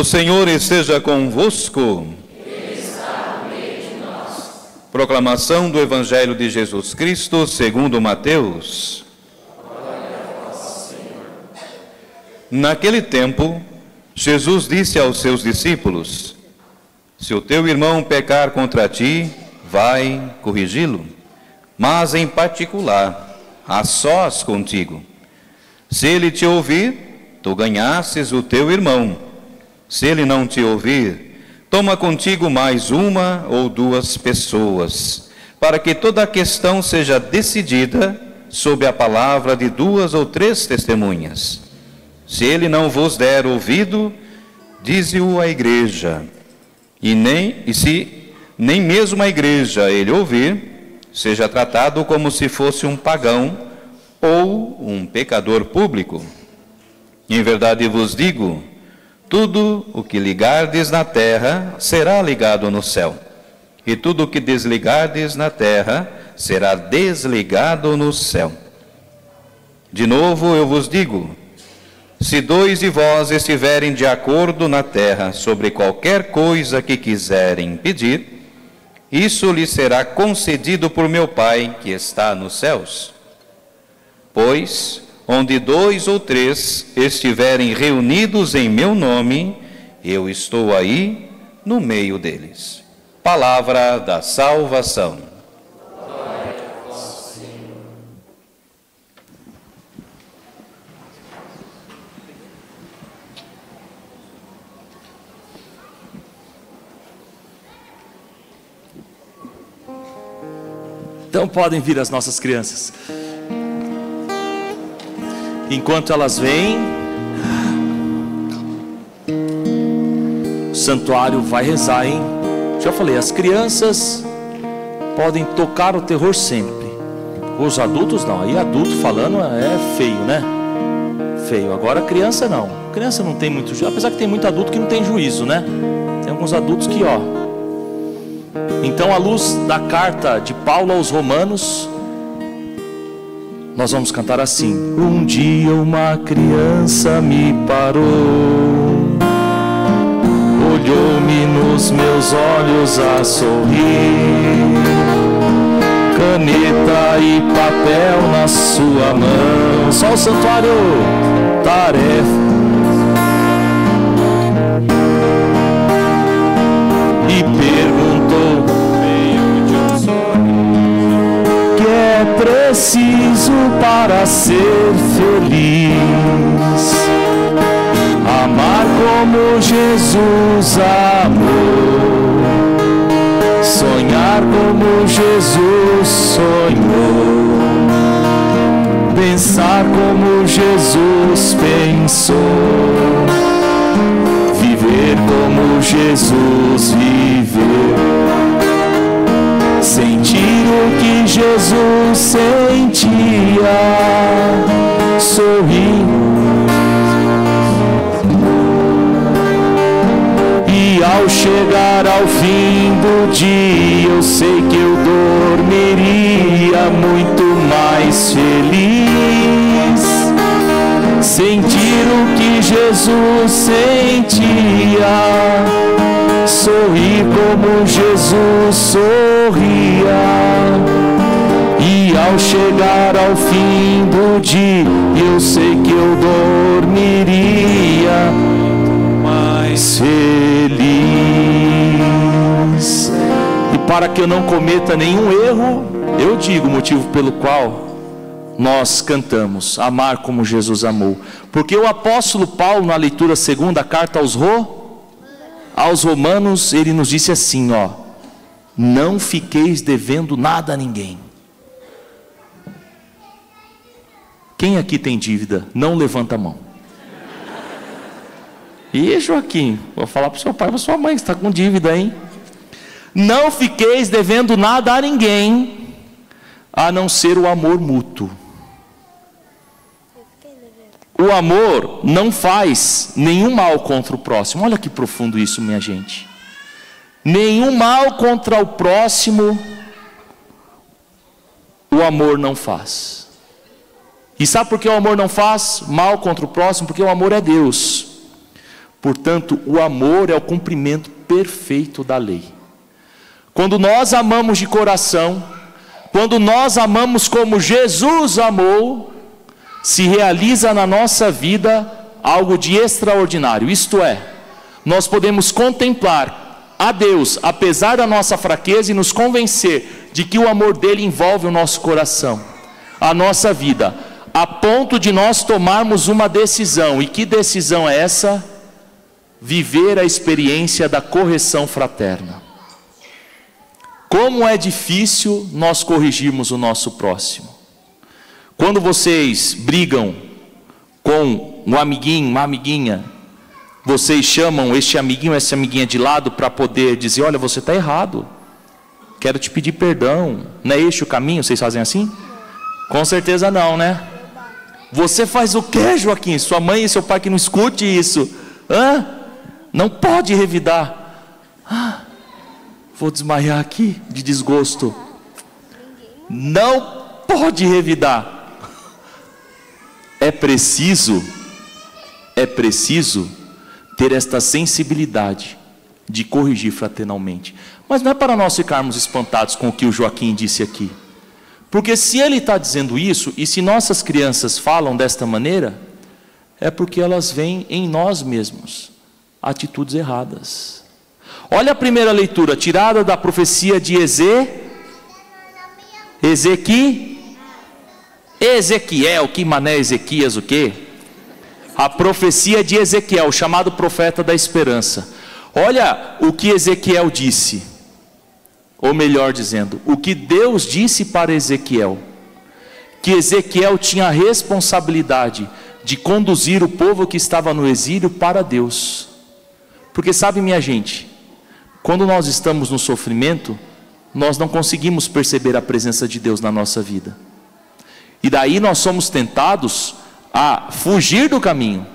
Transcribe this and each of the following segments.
O Senhor esteja convosco. Ele está no meio de nós. Proclamação do Evangelho de Jesus Cristo segundo Mateus. Glória a vós, Senhor. Naquele tempo, Jesus disse aos seus discípulos: Se o teu irmão pecar contra ti, vai corrigi-lo, mas em particular, a sós contigo. Se ele te ouvir, tu ganhasses o teu irmão. Se ele não te ouvir, toma contigo mais uma ou duas pessoas, para que toda a questão seja decidida sob a palavra de 2 ou 3 testemunhas. Se ele não vos der ouvido, dize-o à igreja. E se nem mesmo a igreja ele ouvir, seja tratado como se fosse um pagão ou um pecador público. Em verdade vos digo, tudo o que ligardes na terra será ligado no céu, e tudo o que desligardes na terra será desligado no céu. De novo eu vos digo, se 2 de vós estiverem de acordo na terra sobre qualquer coisa que quiserem pedir, isso lhes será concedido por meu Pai que está nos céus. Pois, onde 2 ou 3 estiverem reunidos em meu nome, eu estou aí no meio deles. Palavra da salvação. Glória a vós, Senhor. Então podem vir as nossas crianças. Enquanto elas vêm, o santuário vai rezar, hein? Já falei, as crianças podem tocar o terror sempre. Os adultos não, aí adulto falando é feio, né? Feio. Agora criança não. Criança não tem muito juízo, apesar que tem muito adulto que não tem juízo, né? Tem alguns adultos que, ó. Então, à luz da carta de Paulo aos Romanos, nós vamos cantar assim: Um dia uma criança me parou, olhou-me nos meus olhos a sorrir, caneta e papel na sua mão, só o santuário, tarefa, e perguntou meio de um sorriso, que é preciso para ser feliz, amar como Jesus amou, sonhar como Jesus sonhou, pensar como Jesus pensou, viver como Jesus viveu, sentir o que Jesus sentia, sorrir, e ao chegar ao fim do dia eu sei que eu dormiria muito mais feliz, sentir o que Jesus sentia, sorrir como Jesus sorria, e ao chegar ao fim do dia eu sei que eu dormiria mais feliz. E para que eu não cometa nenhum erro, eu digo o motivo pelo qual nós cantamos amar como Jesus amou, porque o apóstolo Paulo, na leitura segunda carta aos Romanos, ele nos disse assim, ó: não fiqueis devendo nada a ninguém. Quem aqui tem dívida? Não levanta a mão. E Joaquim, vou falar para o seu pai e para sua mãe, que está com dívida, hein? Não fiqueis devendo nada a ninguém, a não ser o amor mútuo. O amor não faz nenhum mal contra o próximo. Olha que profundo isso, minha gente. Nenhum mal contra o próximo o amor não faz. E sabe por que o amor não faz mal contra o próximo? Porque o amor é Deus. Portanto, o amor é o cumprimento perfeito da lei. Quando nós amamos de coração, quando nós amamos como Jesus amou, se realiza na nossa vida algo de extraordinário. Isto é, nós podemos contemplar a Deus, apesar da nossa fraqueza, e nos convencer de que o amor dele envolve o nosso coração, a nossa vida, a ponto de nós tomarmos uma decisão. E que decisão é essa? Viver a experiência da correção fraterna. Como é difícil nós corrigirmos o nosso próximo. Quando vocês brigam com um amiguinho, uma amiguinha, vocês chamam este amiguinho, essa amiguinha de lado para poder dizer: olha, você está errado, quero te pedir perdão, não é este o caminho? Vocês fazem assim? Com certeza não, né? Você faz o quê, Joaquim? Sua mãe e seu pai que não escute isso. Não pode revidar. Vou desmaiar aqui de desgosto. Não pode revidar. É preciso ter esta sensibilidade de corrigir fraternalmente. Mas não é para nós ficarmos espantados com o que o Joaquim disse aqui. Porque se ele está dizendo isso, e se nossas crianças falam desta maneira, é porque elas veem em nós mesmos atitudes erradas. Olha a primeira leitura, tirada da profecia de Ezequiel, que mané Ezequias, o quê? A profecia de Ezequiel, chamado profeta da esperança. Olha o que Ezequiel disse, ou melhor dizendo, o que Deus disse para Ezequiel, que Ezequiel tinha a responsabilidade de conduzir o povo que estava no exílio para Deus. Porque sabe, minha gente, quando nós estamos no sofrimento, nós não conseguimos perceber a presença de Deus na nossa vida. E daí nós somos tentados a fugir do caminho.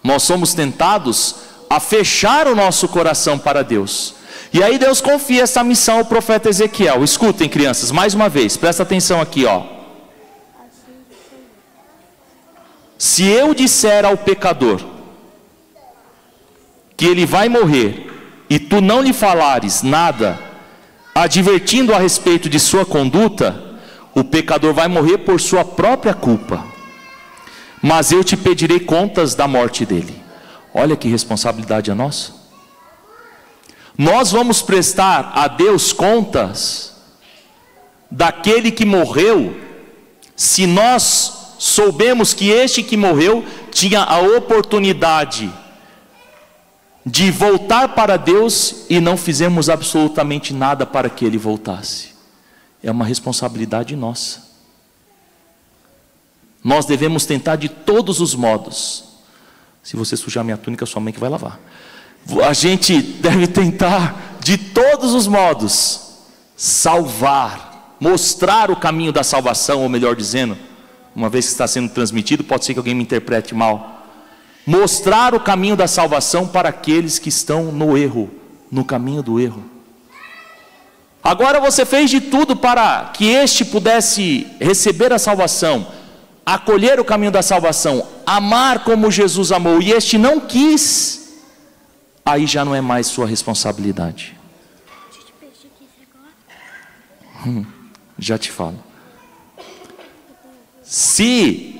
Nós somos tentados a fechar o nosso coração para Deus. E aí Deus confia essa missão ao profeta Ezequiel. Escutem, crianças, mais uma vez, presta atenção aqui, ó. Se eu disser ao pecador que ele vai morrer, e tu não lhe falares nada, advertindo a respeito de sua conduta, o pecador vai morrer por sua própria culpa, mas eu te pedirei contas da morte dele. Olha que responsabilidade é nossa. Nós vamos prestar a Deus contas daquele que morreu, se nós soubemos que este que morreu tinha a oportunidade de voltar para Deus e não fizemos absolutamente nada para que ele voltasse. É uma responsabilidade nossa. Nós devemos tentar de todos os modos. Se você sujar minha túnica, sua mãe que vai lavar. A gente deve tentar de todos os modos salvar, mostrar o caminho da salvação, ou melhor dizendo, uma vez que está sendo transmitido, pode ser que alguém me interprete mal. Mostrar o caminho da salvação para aqueles que estão no erro, no caminho do erro. Agora você fez de tudo para que este pudesse receber a salvação, acolher o caminho da salvação, amar como Jesus amou, e este não quis, aí já não é mais sua responsabilidade. Já te falo. Se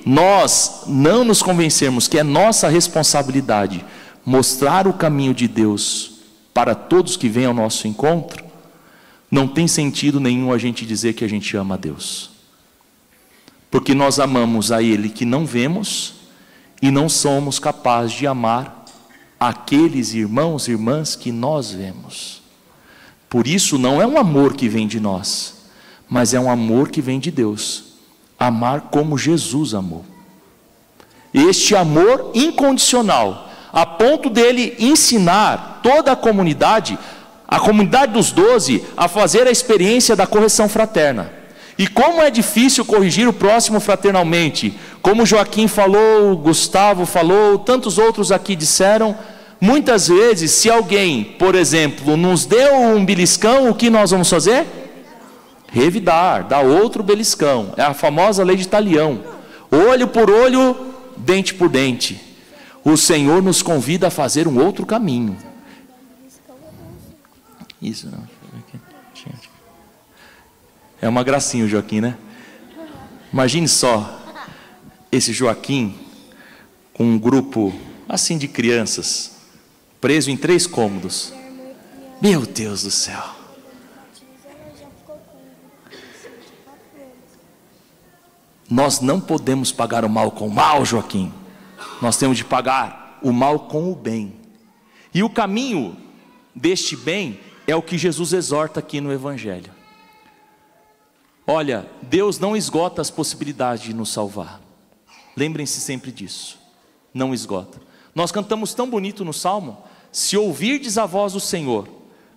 nós não nos convencermos que é nossa responsabilidade mostrar o caminho de Deus para todos que vêm ao nosso encontro, não tem sentido nenhum a gente dizer que a gente ama a Deus. Porque nós amamos a Ele que não vemos e não somos capazes de amar aqueles irmãos e irmãs que nós vemos. Por isso não é um amor que vem de nós, mas é um amor que vem de Deus. Amar como Jesus amou. Este amor incondicional, a ponto dele ensinar toda a comunidade dos 12, a fazer a experiência da correção fraterna. E como é difícil corrigir o próximo fraternalmente, como Joaquim falou, Gustavo falou, tantos outros aqui disseram. Muitas vezes, se alguém, por exemplo, nos deu um beliscão, o que nós vamos fazer? Revidar, dar outro beliscão. É a famosa lei de Talião. Olho por olho, dente por dente. o Senhor nos convida a fazer um outro caminho. Isso não. É uma gracinha o Joaquim, né? Imagine só esse Joaquim com um grupo assim de crianças, preso em 3 cômodos. Meu Deus do céu. Nós não podemos pagar o mal com o mal, Joaquim. Nós temos de pagar o mal com o bem. E o caminho deste bem é o que Jesus exorta aqui no Evangelho. Olha, Deus não esgota as possibilidades de nos salvar. Lembrem-se sempre disso. Não esgota. Nós cantamos tão bonito no Salmo: se ouvirdes a voz do Senhor,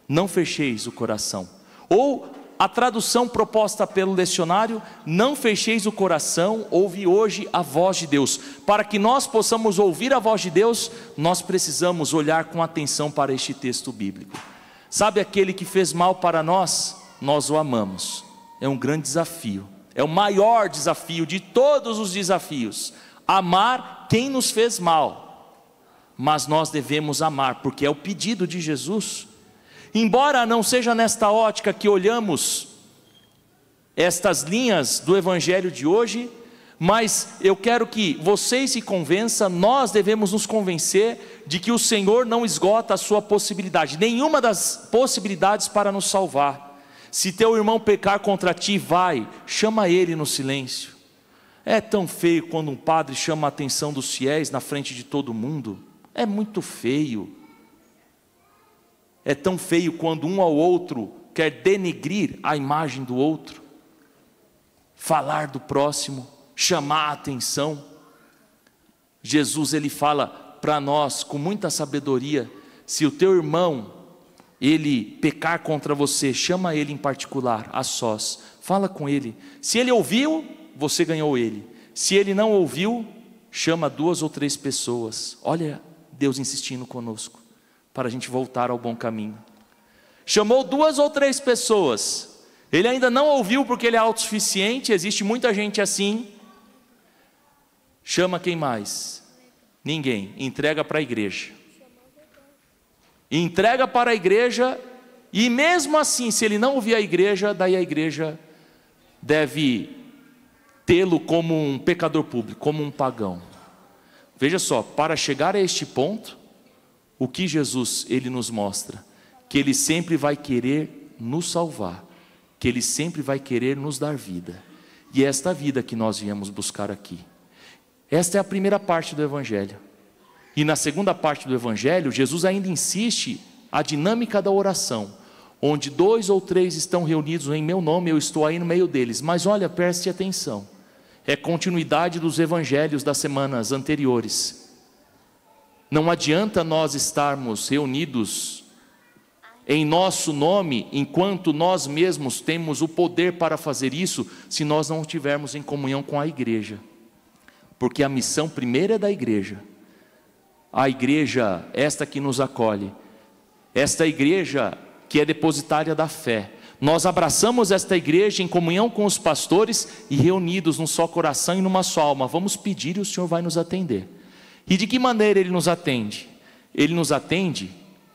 não fecheis o coração. Ou a tradução proposta pelo lecionário: não fecheis o coração, ouve hoje a voz de Deus. Para que nós possamos ouvir a voz de Deus, nós precisamos olhar com atenção para este texto bíblico. Sabe aquele que fez mal para nós? Nós o amamos. É um grande desafio, é o maior desafio de todos os desafios, amar quem nos fez mal. Mas nós devemos amar, porque é o pedido de Jesus. Embora não seja nesta ótica que olhamos estas linhas do Evangelho de hoje, mas eu quero que vocês se convençam, nós devemos nos convencer de que o Senhor não esgota a sua possibilidade, nenhuma das possibilidades para nos salvar. Se teu irmão pecar contra ti, vai, chama ele no silêncio. É tão feio quando um padre chama a atenção dos fiéis na frente de todo mundo. É muito feio. É tão feio quando um ao outro quer denegrir a imagem do outro, falar do próximo, chamar a atenção. Jesus, ele fala para nós com muita sabedoria: se o teu irmão ele pecar contra você, chama ele em particular, a sós, fala com ele. Se ele ouviu, você ganhou ele. Se ele não ouviu, chama 2 ou 3 pessoas. Olha Deus insistindo conosco, para a gente voltar ao bom caminho. Chamou 2 ou 3 pessoas, ele ainda não ouviu porque ele é autossuficiente, existe muita gente assim. Chama quem mais? Ninguém, entrega para a igreja. Entrega para a igreja, e mesmo assim, se ele não ouvir a igreja, daí a igreja deve tê-lo como um pecador público, como um pagão. Veja só, para chegar a este ponto, o que Jesus ele nos mostra? Que ele sempre vai querer nos salvar, que ele sempre vai querer nos dar vida, e é esta vida que nós viemos buscar aqui. Esta é a primeira parte do Evangelho. E na segunda parte do Evangelho, Jesus ainda insiste a dinâmica da oração, onde 2 ou 3 estão reunidos em meu nome, eu estou aí no meio deles. Mas olha, preste atenção, é continuidade dos Evangelhos das semanas anteriores. Não adianta nós estarmos reunidos em nosso nome, enquanto nós mesmos temos o poder para fazer isso, se nós não estivermos em comunhão com a igreja. Porque a missão primeira é da igreja. A igreja, esta que nos acolhe, esta igreja que é depositária da fé. Nós abraçamos esta igreja em comunhão com os pastores e reunidos num só coração e numa só alma. Vamos pedir e o Senhor vai nos atender. E de que maneira Ele nos atende? Ele nos atende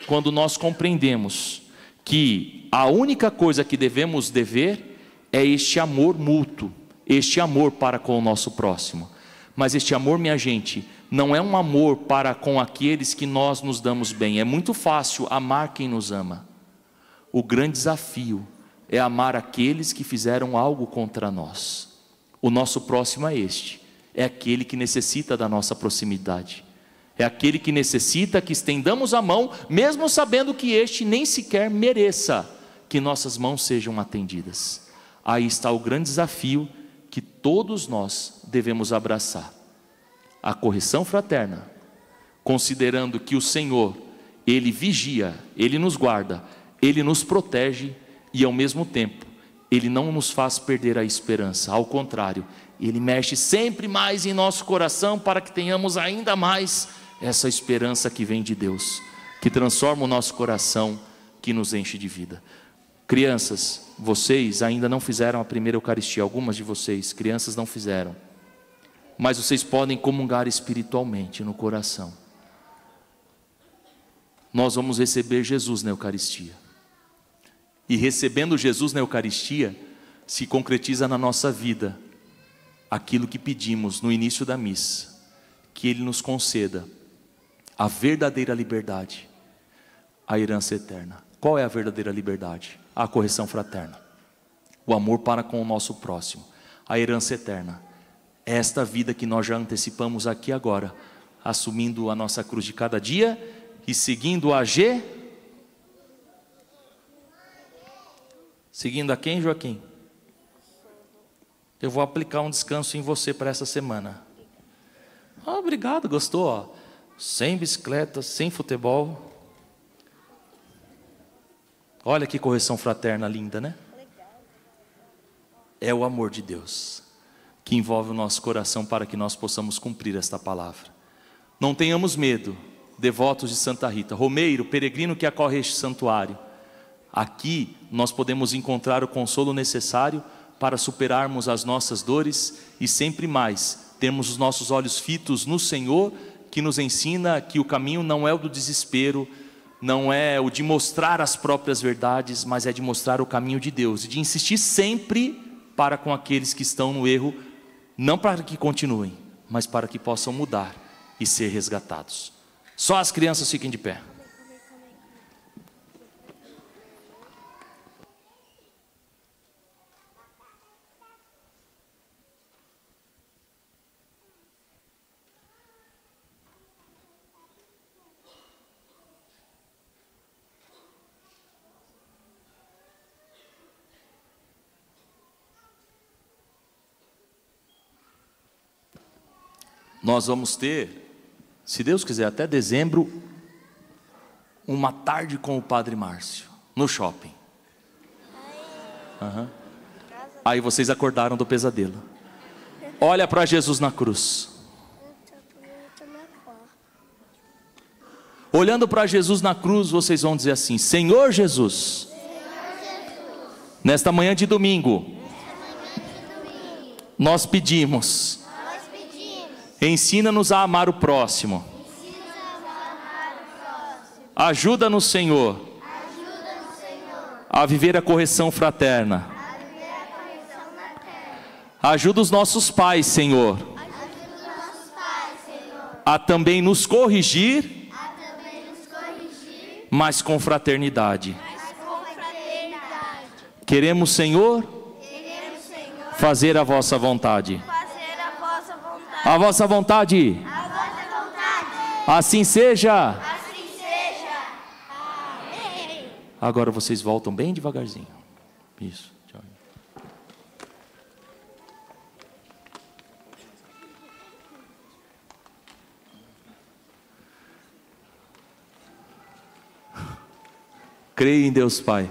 quando nós compreendemos que a única coisa que devemos dever é este amor mútuo, este amor para com o nosso próximo. Mas este amor, minha gente, não é um amor para com aqueles que nós nos damos bem. É muito fácil amar quem nos ama. O grande desafio é amar aqueles que fizeram algo contra nós. O nosso próximo é este, é aquele que necessita da nossa proximidade. É aquele que necessita que estendamos a mão, mesmo sabendo que este nem sequer mereça que nossas mãos sejam atendidas. Aí está o grande desafio que todos nós devemos abraçar. A correção fraterna, considerando que o Senhor, Ele vigia, Ele nos guarda, Ele nos protege e ao mesmo tempo, Ele não nos faz perder a esperança. Ao contrário, Ele mexe sempre mais em nosso coração para que tenhamos ainda mais essa esperança que vem de Deus, que transforma o nosso coração, que nos enche de vida. Crianças, vocês ainda não fizeram a primeira Eucaristia, algumas de vocês, crianças, não fizeram. mas vocês podem comungar espiritualmente no coração. Nós vamos receber Jesus na Eucaristia. E recebendo Jesus na Eucaristia, se concretiza na nossa vida aquilo que pedimos no início da missa, que Ele nos conceda a verdadeira liberdade, a herança eterna. Qual é a verdadeira liberdade? A correção fraterna, o amor para com o nosso próximo, a herança eterna. Esta vida que nós já antecipamos aqui agora, assumindo a nossa cruz de cada dia e seguindo a G. Seguindo a quem, Joaquim? Eu vou aplicar um descanso em você para essa semana. Ah, obrigado, gostou? Ó. Sem bicicleta, sem futebol. Olha que correção fraterna linda, né? É o amor de Deus que envolve o nosso coração para que nós possamos cumprir esta palavra. Não tenhamos medo, devotos de Santa Rita. Romeiro, peregrino que acorre este santuário. Aqui nós podemos encontrar o consolo necessário para superarmos as nossas dores e sempre mais termos os nossos olhos fitos no Senhor, que nos ensina que o caminho não é o do desespero, não é o de mostrar as próprias verdades, mas é de mostrar o caminho de Deus e de insistir sempre para com aqueles que estão no erro, não para que continuem, mas para que possam mudar e ser resgatados. Só as crianças fiquem de pé. Nós vamos ter, se Deus quiser, até dezembro, uma tarde com o Padre Márcio, no shopping. Uhum. Aí vocês acordaram do pesadelo. Olha para Jesus na cruz. Olhando para Jesus na cruz, vocês vão dizer assim: Senhor Jesus, nesta manhã de domingo, nós pedimos, ensina-nos a amar o próximo. Ajuda-nos, Senhor, a viver a correção fraterna. Ajuda os nossos pais, Senhor, a também nos corrigir, mas com fraternidade. Queremos, Senhor, fazer a vossa vontade. A vossa vontade. Assim seja. Agora vocês voltam bem devagarzinho. Isso. Tchau. Creio em Deus Pai,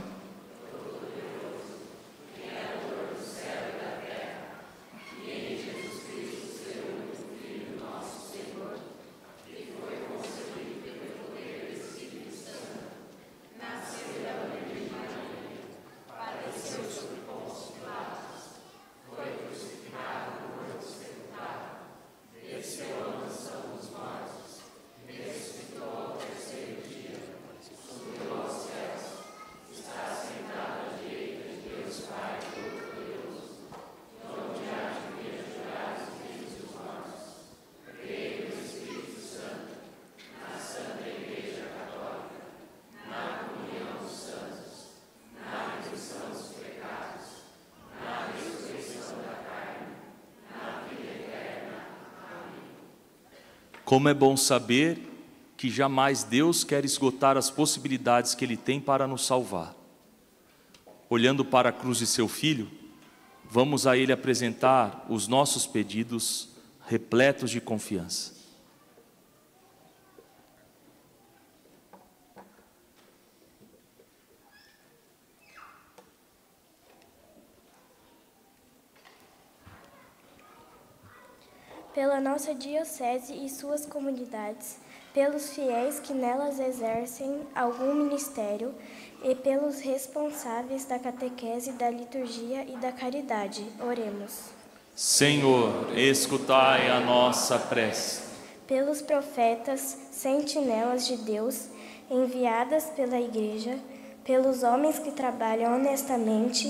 como é bom saber que jamais Deus quer esgotar as possibilidades que Ele tem para nos salvar. Olhando para a cruz de seu Filho, vamos a Ele apresentar os nossos pedidos repletos de confiança. Pela nossa diocese e suas comunidades, pelos fiéis que nelas exercem algum ministério e pelos responsáveis da catequese, da liturgia e da caridade. Oremos. Senhor, escutai a nossa prece. Pelos profetas, sentinelas de Deus, enviadas pela Igreja, pelos homens que trabalham honestamente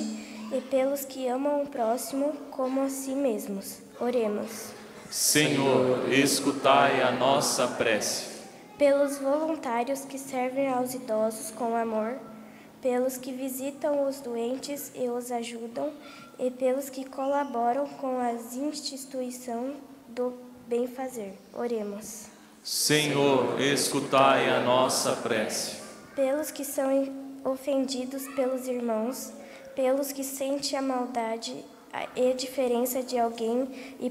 e pelos que amam o próximo como a si mesmos. Oremos. Senhor, escutai a nossa prece. Pelos voluntários que servem aos idosos com amor, pelos que visitam os doentes e os ajudam, e pelos que colaboram com as instituições do bem-fazer. Oremos. Senhor, escutai a nossa prece. Pelos que são ofendidos pelos irmãos, pelos que sentem a maldade e a diferença de alguém e